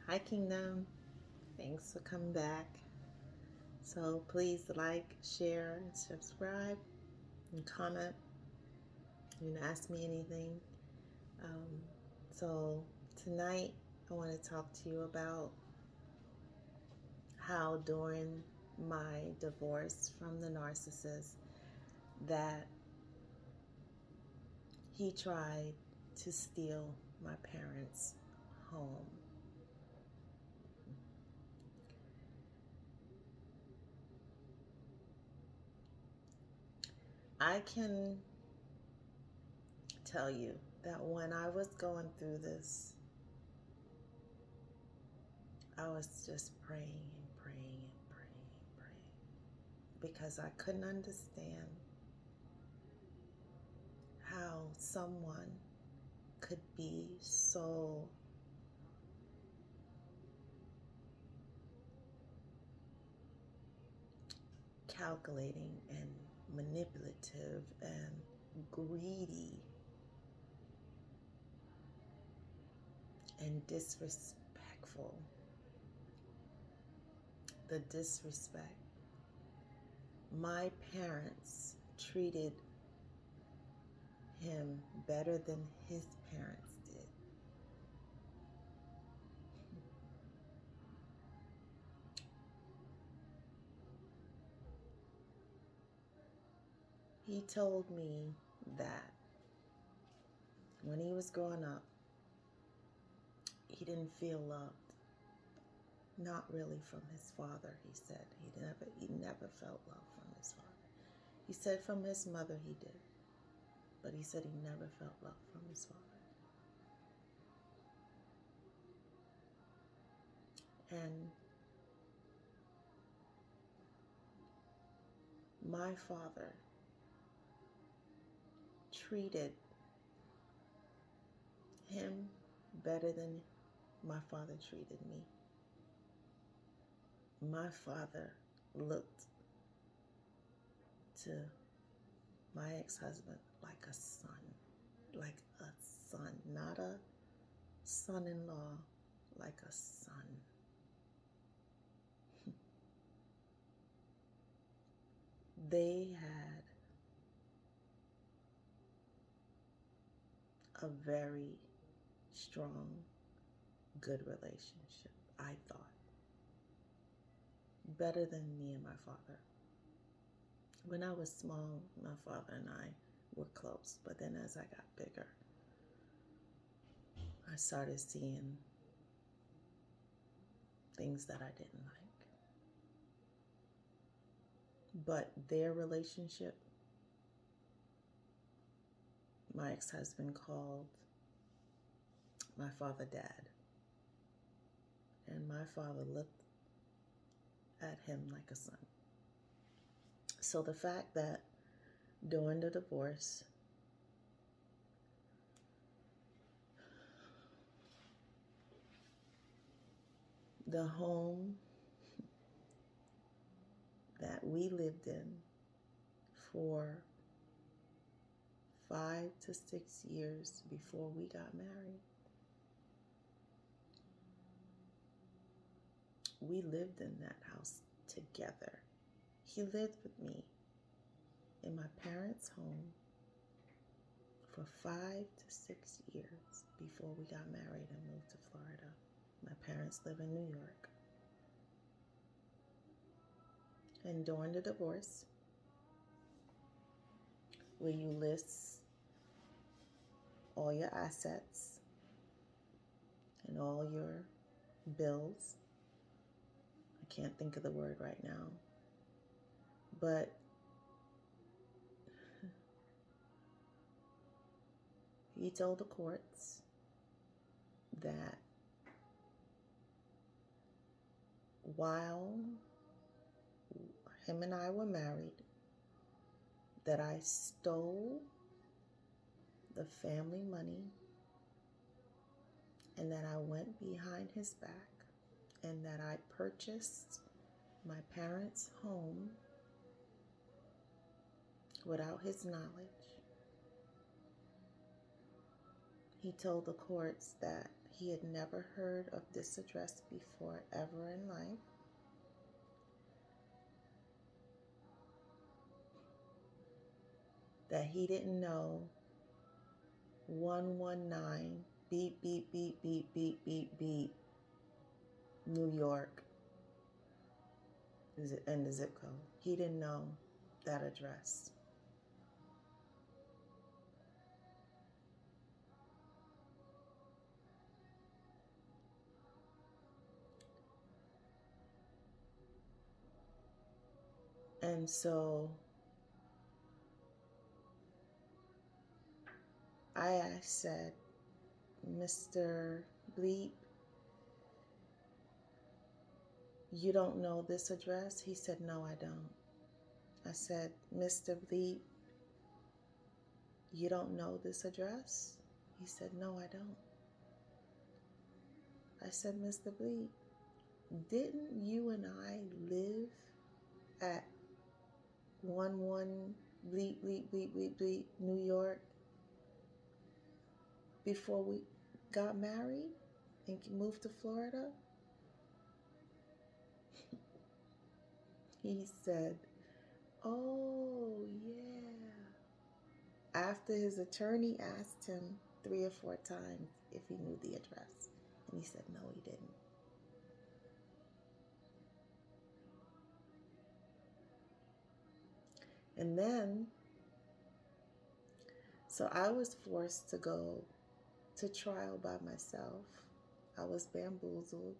Hi, Kingdom. Thanks for coming back. So please like, share, and subscribe, and comment. You can ask me anything. Um, so tonight, I want to talk to you about how during my divorce from the narcissist that he tried to steal my parents' home. I can tell you that when I was going through this, I was just praying and praying and praying and praying because I couldn't understand how someone could be so calculating and manipulative and greedy and disrespectful. The disrespect. My parents treated him better than his parents did. He told me that when he was growing up, he didn't feel loved. Not really from his father, he said. He never felt love from his father. He said from his mother he did, but he said he never felt love from his father. And my father treated him better than my father treated me. My father looked to my ex-husband like a son, not a son-in-law, like a son. They had a very strong, good relationship, I thought. Better than me and my father. When I was small, my father and I were close, but then as I got bigger, I started seeing things that I didn't like. But their relationship, my ex-husband called my father Dad. And my father looked at him like a son. So the fact that during the divorce, the home that we lived in for 5 to 6 years before we got married, we lived in that house together. He lived with me in my parents' home for 5 to 6 years before we got married and moved to Florida. My parents live in New York. And during the divorce, where you list all your assets and all your bills, I can't think of the word right now, but he told the courts that while him and I were married, that I stole the family money and that I went behind his back and that I purchased my parents' home without his knowledge. He told the courts that He had never heard of this address before, ever in life. That he didn't know 119 beep, beep, beep, beep, beep, beep, beep, New York, and the zip code. He didn't know that address. And so I said, Mr. Bleep, you don't know this address? He said, no, I don't. I said, Mr. Bleep, you don't know this address? He said, no, I don't. I said, Mr. Bleep, didn't you and I live at 11 bleep, bleep, bleep, bleep, bleep, New York before we got married and moved to Florida? He said, oh, yeah. After his attorney asked him 3 or 4 times if he knew the address. And he said, no, he didn't. And then, so I was forced to go to trial by myself. I was bamboozled.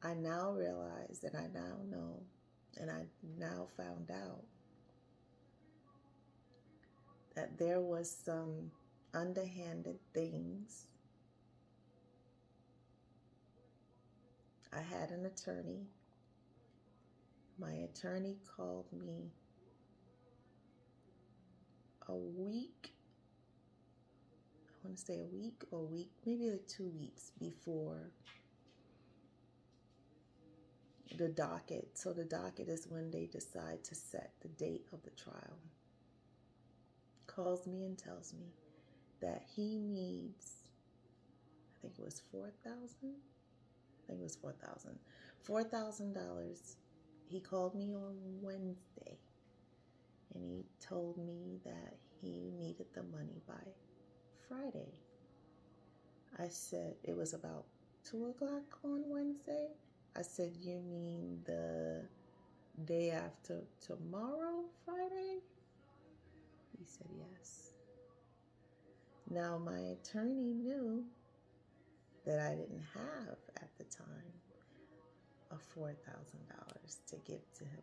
I now realize, and I now know, and I now found out that there was some underhanded things. I had an attorney. My attorney called me a week, I want to say a week or week, maybe like 2 weeks before the docket. So the docket is when they decide to set the date of the trial. Calls me and tells me that he needs, I think it was $4,000. I think it was $4,000. $4,000. He called me on Wednesday and he told me that he needed the money by Friday. I said, it was about 2 o'clock on Wednesday. I said, you mean the day after tomorrow, Friday? He said, yes. Now, my attorney knew that I didn't have at the time a $4,000 to give to him.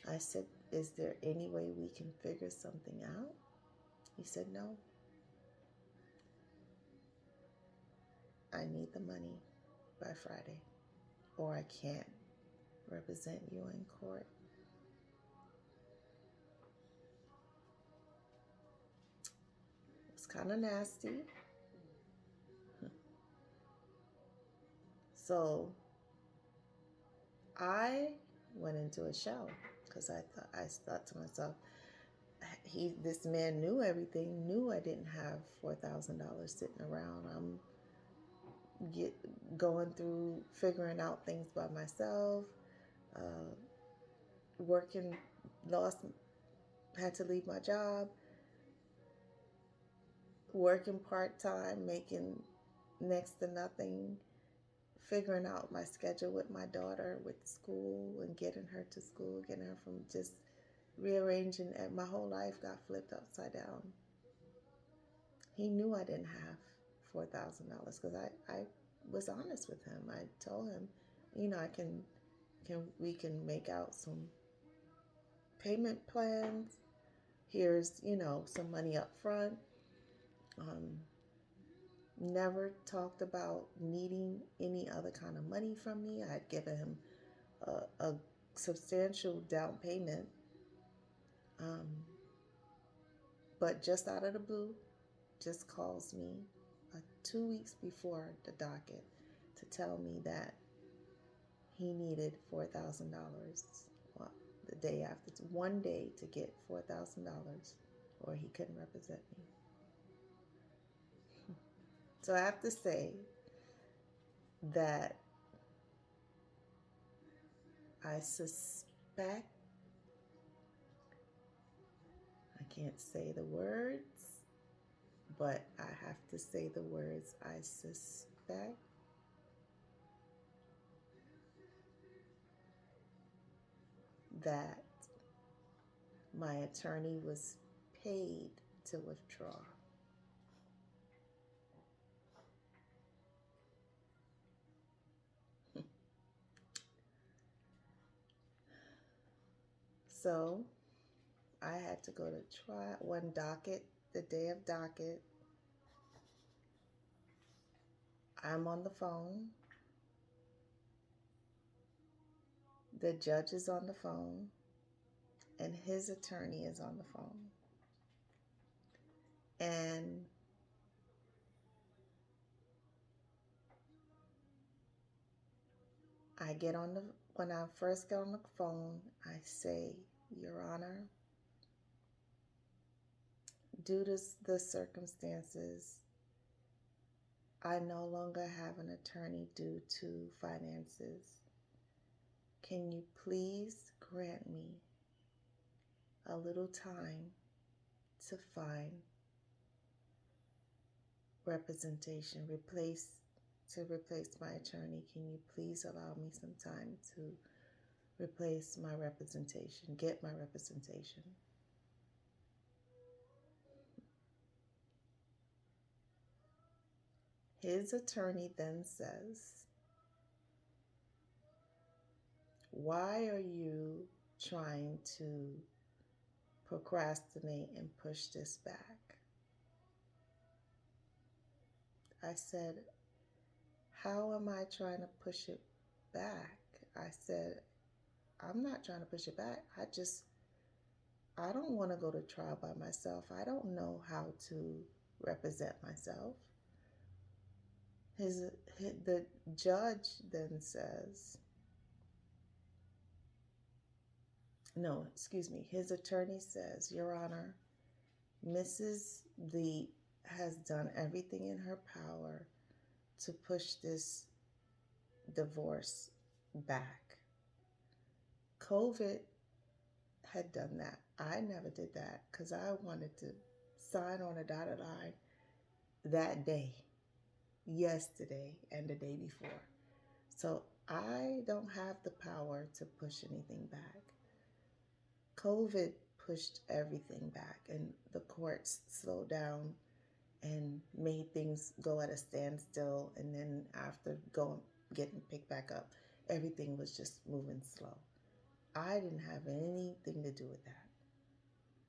I said, is there any way we can figure something out? He said, no. I need the money by Friday, or I can't represent you in court. It's kind of nasty. So I went into a shell because I thought to myself, this man knew everything, knew I didn't have $4,000 sitting around. I'm going through figuring out things by myself, working, had to leave my job, working part-time, making next to nothing, figuring out my schedule with my daughter with school and getting her to school, getting her from just rearranging, and my whole life got flipped upside down. He knew I didn't have $4,000 because I was honest with him. I told him, we can make out some payment plans. Here's, some money up front. Never talked about needing any other kind of money from me. I had given him a substantial down payment. But just out of the blue, just calls me 2 weeks before the docket to tell me that he needed $4,000. Well, the day after, one day to get $4,000, or he couldn't represent me. So I have to say that I suspect, I can't say the words, but I have to say the words, I suspect that my attorney was paid to withdraw. So I had to go to trial. One docket, the day of docket, I'm on the phone. The judge is on the phone, and his attorney is on the phone. And when I first get on the phone, I say, Your Honor, due to the circumstances, I no longer have an attorney due to finances. Can you please grant me a little time to find representation, to replace my attorney? Can you please allow me some time to replace my representation, get my representation? His attorney then says, why are you trying to procrastinate and push this back? I said, how am I trying to push it back? I said, I'm not trying to push it back. I don't want to go to trial by myself. I don't know how to represent myself. The judge then says, no, excuse me, his attorney says, Your Honor, Mrs. Lee has done everything in her power to push this divorce back. COVID had done that. I never did that because I wanted to sign on a dotted line that day, yesterday, and the day before. So I don't have the power to push anything back. COVID pushed everything back, and the courts slowed down and made things go at a standstill. And then after getting picked back up, everything was just moving slow. I didn't have anything to do with that.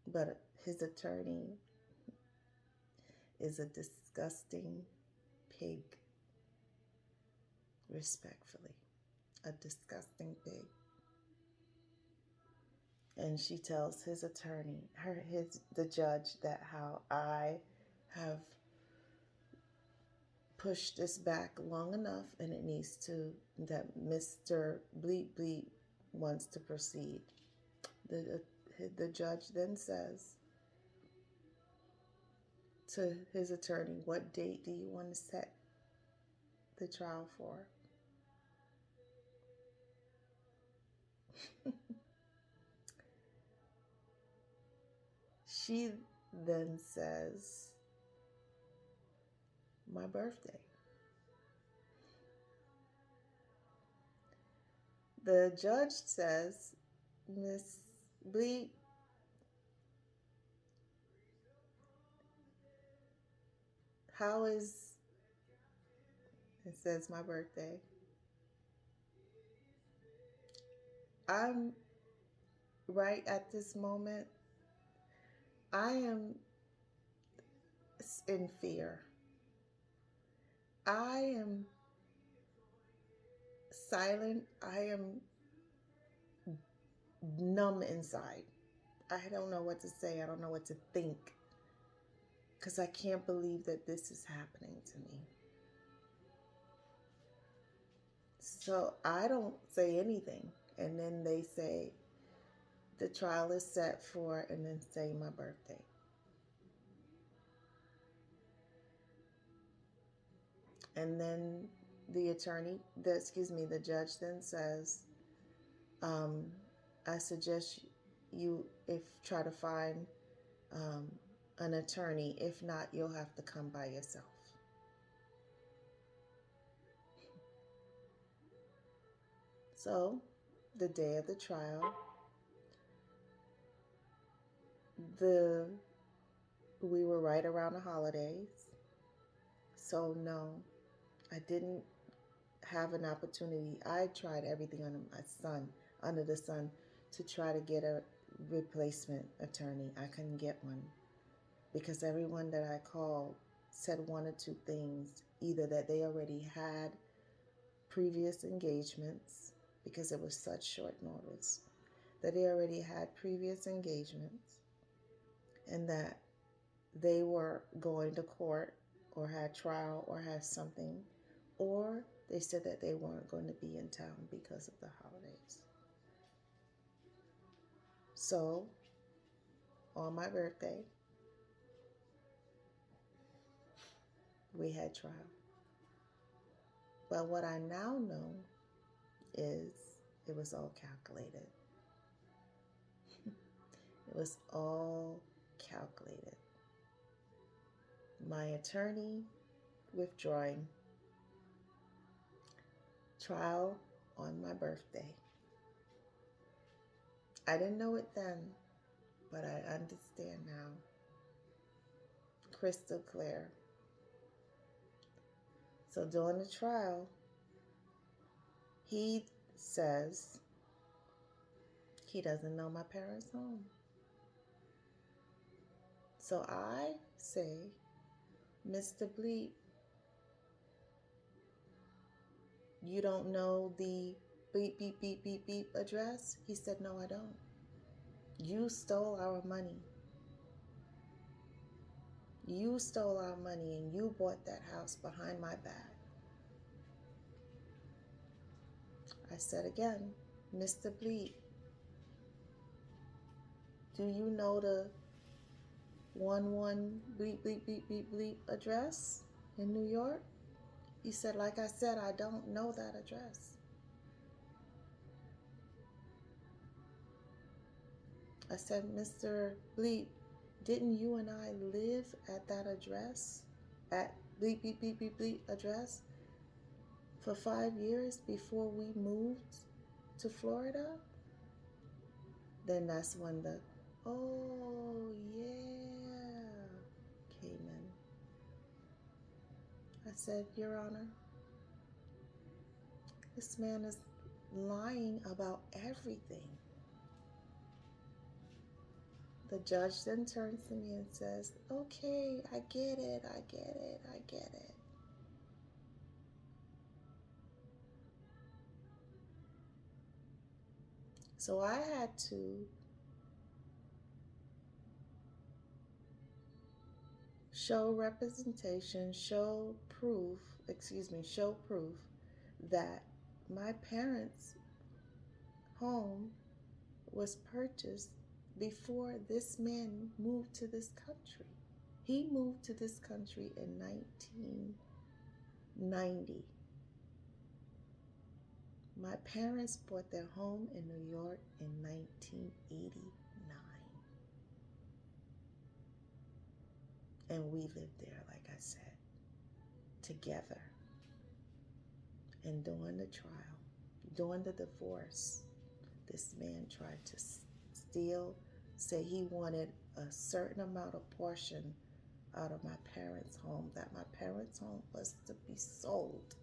But his attorney is a disgusting pig, respectfully. A disgusting pig. And she tells his attorney, the judge, that how I have pushed this back long enough, and it needs to, that Mr. Bleep Bleep wants to proceed. The judge then says to his attorney, what date do you want to set the trial for? She then says, my birthday. The judge says, Miss Bleep, how is, it says my birthday. I'm right at this moment, I am in fear. I am silent. I am numb inside. I don't know what to say. I don't know what to think. Because I can't believe that this is happening to me. So I don't say anything. And then they say the trial is set for, and then say my birthday. And then the judge then says, I suggest you try to find an attorney. If not, you'll have to come by yourself. So, the day of the trial, we were right around the holidays. So no, I didn't have an opportunity. I tried everything under the sun, to try to get a replacement attorney. I couldn't get one because everyone that I called said one or two things. Either that they already had previous engagements, because it was such short notice, that they already had previous engagements, and that they were going to court or had trial or had something, or they said that they weren't going to be in town because of the holidays. So, on my birthday, we had trial. But what I now know is it was all calculated. It was all calculated. My attorney withdrawing, trial on my birthday. I didn't know it then, but I understand now. Crystal clear. So during the trial, he says he doesn't know my parents' home. So I say, Mr. Bleep, you don't know the beep, beep, beep, beep, beep address? He said, no, I don't. You stole our money. You stole our money and you bought that house behind my back. I said again, Mr. Bleep, do you know the 11 bleep, bleep, bleep, bleep, bleep address in New York? He said, like I said, I don't know that address. I said, Mr. Bleep, didn't you and I live at that address? At bleep, bleep, bleep, bleep, bleep address for 5 years before we moved to Florida? Then that's when the, oh yeah, came in. I said, Your Honor, this man is lying about everything. The judge then turns to me and says, okay, I get it, I get it, I get it. So I had to show representation, show proof that my parents' home was purchased before this man moved to this country. He moved to this country in 1990. My parents bought their home in New York in 1989. And we lived there, like I said, together. And during the trial, during the divorce, this man tried to say he wanted a certain amount of portion out of my parents' home, that my parents' home was to be sold,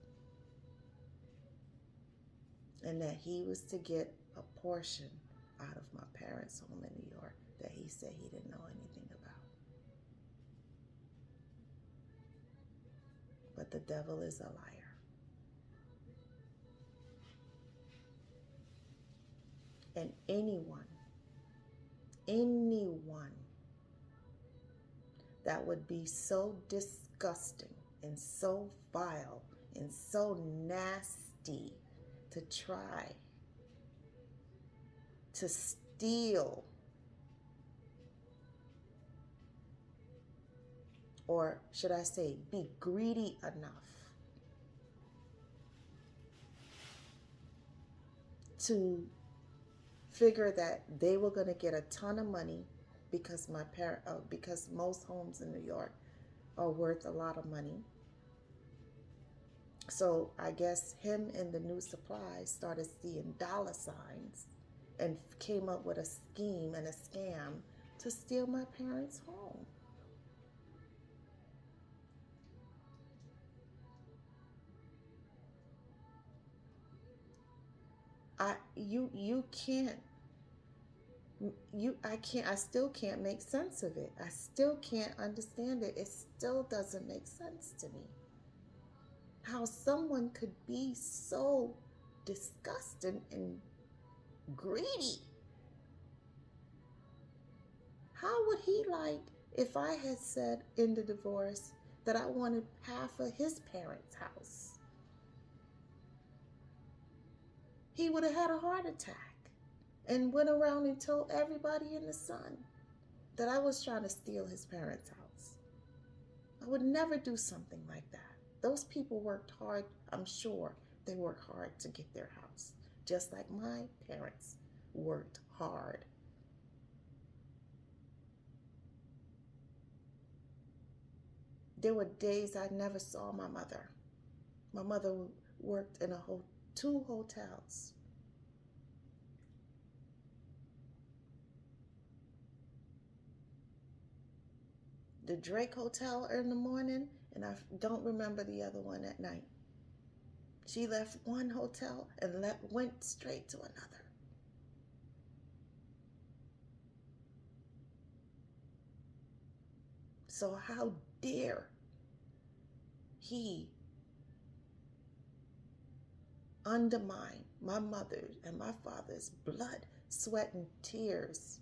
and that he was to get a portion out of my parents' home in New York that he said he didn't know anything about. But the devil is a liar. And anyone that would be so disgusting and so vile and so nasty to try to steal, or should I say be greedy enough to figure that they were going to get a ton of money because because most homes in New York are worth a lot of money. So I guess him and the new supply started seeing dollar signs and came up with a scheme and a scam to steal my parents' home. I still can't make sense of it. I still can't understand it. It still doesn't make sense to me. How someone could be so disgusting and greedy. How would he like if I had said in the divorce that I wanted half of his parents' house? He would have had a heart attack and went around and told everybody in the sun that I was trying to steal his parents' house. I would never do something like that. Those people worked hard. I'm sure they worked hard to get their house, just like my parents worked hard. There were days I never saw my mother. My mother worked in 2 hotels. The Drake Hotel in the morning, and I don't remember the other one at night. She left one hotel and went straight to another. So how dare he undermine my mother's and my father's blood, sweat, and tears,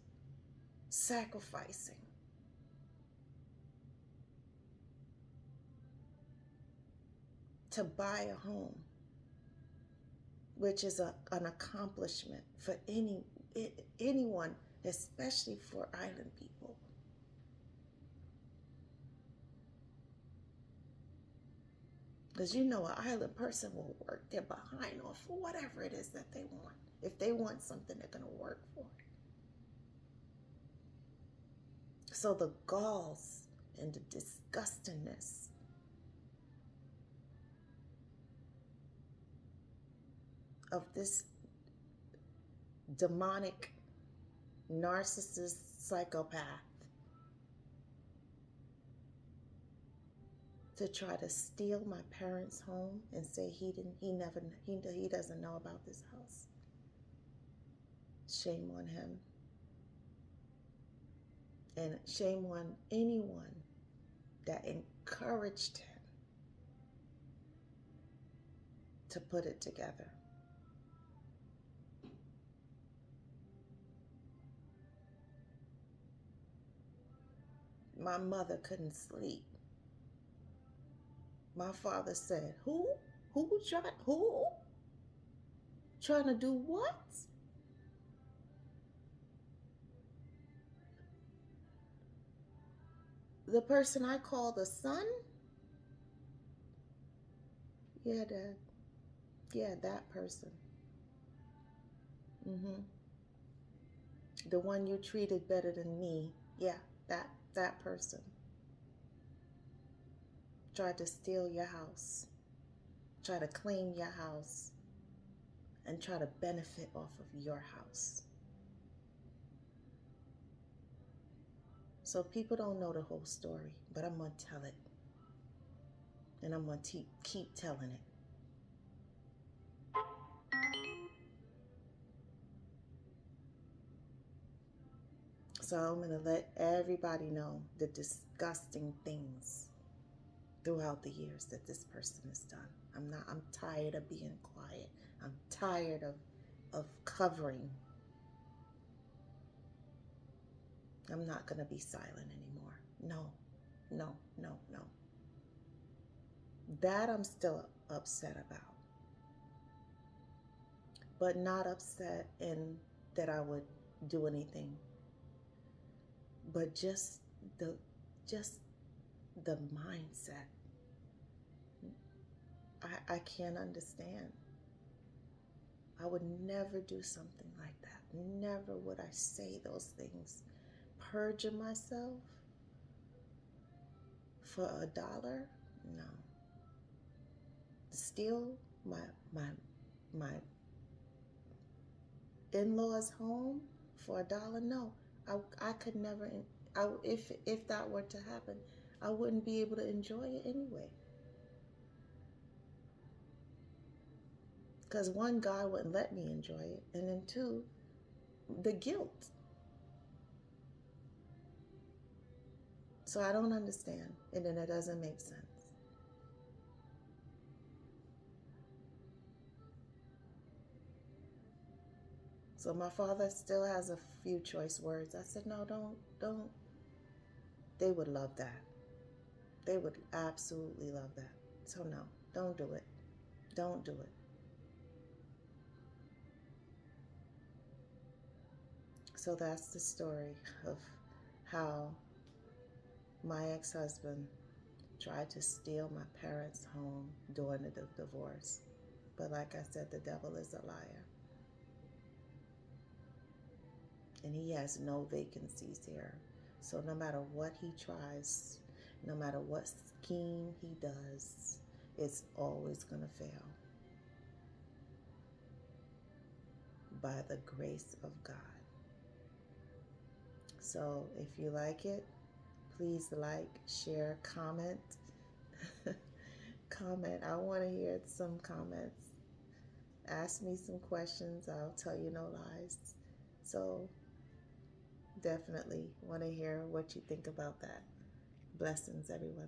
sacrificing to buy a home, which is an accomplishment for anyone, especially for island people. Because an island person will work their behind off for whatever it is that they want. If they want something, they're going to work for it. So the galls and the disgustingness of this demonic narcissist psychopath to try to steal my parents' home and say he doesn't know about this house. Shame on him. And shame on anyone that encouraged him to put it together. My mother couldn't sleep. My father said, Who? Trying to do what? The person I call the son? Yeah, Dad. Yeah, that person. The one you treated better than me. Yeah, that person. Tried to steal your house. Try to claim your house. And try to benefit off of your house. So people don't know the whole story, but I'm going to tell it. And I'm going to keep telling it. So I'm going to let everybody know the disgusting things throughout the years that this person has done. I'm tired of being quiet. I'm tired of covering. I'm not going to be silent anymore. No. That I'm still upset about. But not upset in that I would do anything. But just the mindset. I can't understand. I would never do something like that. Never would I say those things. Perjure myself for $1? No. Steal my my in-laws' home for $1? No. I could never. If that were to happen, I wouldn't be able to enjoy it anyway. Because one, God wouldn't let me enjoy it, and then two, the guilt. So I don't understand, and then it doesn't make sense. So my father still has a few choice words. I said, no, don't. They would love that. They would absolutely love that. So no, don't do it. Don't do it. So that's the story of how my ex-husband tried to steal my parents' home during the divorce. But like I said, the devil is a liar. And he has no vacancies here. So no matter what he tries, no matter what scheme he does, it's always going to fail by the grace of God. So if you like it, please like, share, comment. Comment. I want to hear some comments. Ask me some questions. I'll tell you no lies. So definitely want to hear what you think about that. Blessings, everyone.